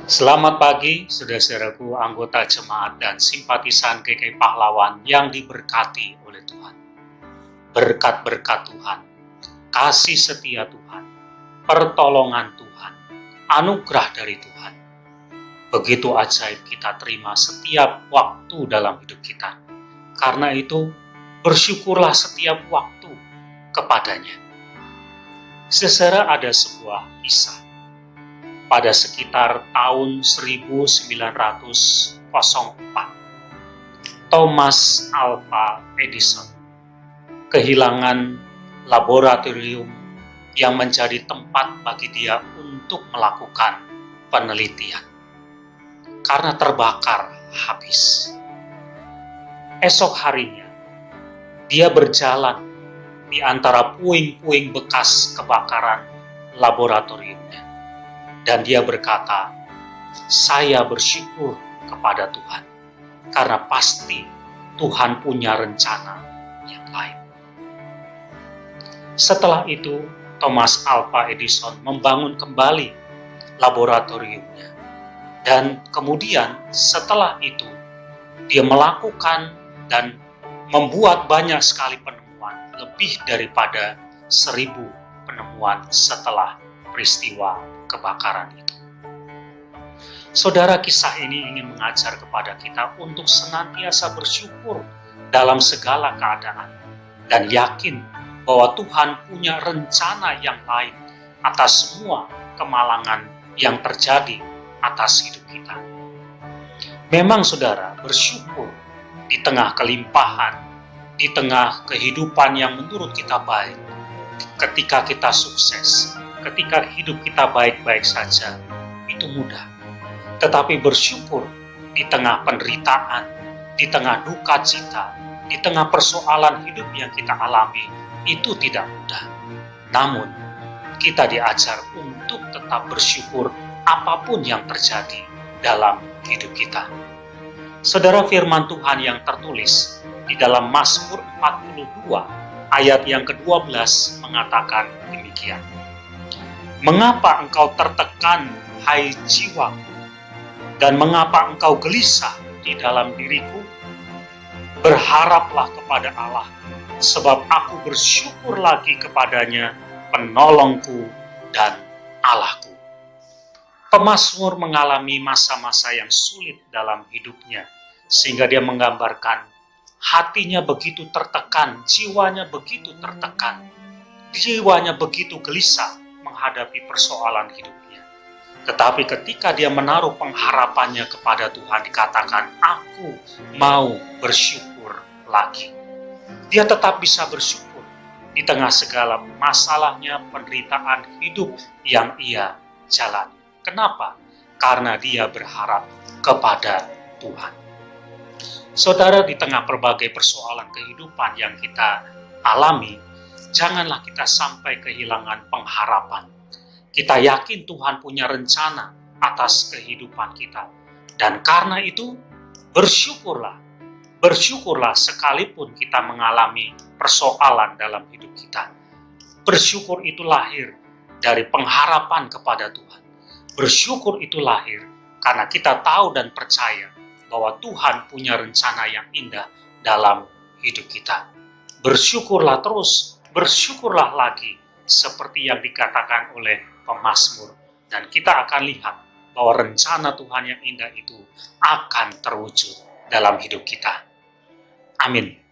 Selamat pagi, saudara-saudaraku, anggota jemaat dan simpatisan GKI Pahlawan yang diberkati oleh Tuhan. Berkat-berkat Tuhan, kasih setia Tuhan, pertolongan Tuhan, anugerah dari Tuhan. Begitu ajaib kita terima setiap waktu dalam hidup kita. Karena itu, bersyukurlah setiap waktu kepadanya. Saudara, ada sebuah kisah. Pada sekitar tahun 1904, Thomas Alva Edison kehilangan laboratorium yang menjadi tempat bagi dia untuk melakukan penelitian karena terbakar habis. Esok harinya, dia berjalan di antara puing-puing bekas kebakaran laboratoriumnya. Dan dia berkata, saya bersyukur kepada Tuhan, karena pasti Tuhan punya rencana yang lain. Setelah itu, Thomas Alva Edison membangun kembali laboratoriumnya. Dan kemudian setelah itu, dia melakukan dan membuat banyak sekali penemuan, lebih daripada 1.000 penemuan setelah peristiwa kebakaran itu. Saudara, kisah ini ingin mengajar kepada kita untuk senantiasa bersyukur dalam segala keadaan dan yakin bahwa Tuhan punya rencana yang lain atas semua kemalangan yang terjadi atas hidup kita. Memang saudara, bersyukur di tengah kelimpahan, di tengah kehidupan yang menurut kita baik, ketika kita sukses, ketika hidup kita baik-baik saja, itu mudah. Tetapi bersyukur di tengah penderitaan, di tengah duka cita, di tengah persoalan hidup yang kita alami, itu tidak mudah. Namun, kita diajar untuk tetap bersyukur apapun yang terjadi dalam hidup kita. Saudara, firman Tuhan yang tertulis di dalam Mazmur 42 ayat yang ke-12 mengatakan demikian. Mengapa engkau tertekan, hai jiwaku, dan mengapa engkau gelisah di dalam diriku? Berharaplah kepada Allah, sebab aku bersyukur lagi kepadanya, penolongku dan Allahku. Pemazmur mengalami masa-masa yang sulit dalam hidupnya, sehingga dia menggambarkan hatinya begitu tertekan, jiwanya begitu tertekan, jiwanya begitu gelisah menghadapi persoalan hidupnya. Tetapi ketika dia menaruh pengharapannya kepada Tuhan, dikatakan, aku mau bersyukur lagi. Dia tetap bisa bersyukur di tengah segala masalahnya, penderitaan hidup yang ia jalani. Kenapa? Karena dia berharap kepada Tuhan. Saudara, di tengah berbagai persoalan kehidupan yang kita alami, janganlah kita sampai kehilangan pengharapan. Kita yakin Tuhan punya rencana atas kehidupan kita. Dan karena itu, bersyukurlah. Bersyukurlah sekalipun kita mengalami persoalan dalam hidup kita. Bersyukur itu lahir dari pengharapan kepada Tuhan. Bersyukur itu lahir karena kita tahu dan percaya bahwa Tuhan punya rencana yang indah dalam hidup kita. Bersyukurlah terus, bersyukurlah lagi, seperti yang dikatakan oleh pemazmur. Dan kita akan lihat bahwa rencana Tuhan yang indah itu akan terwujud dalam hidup kita. Amin.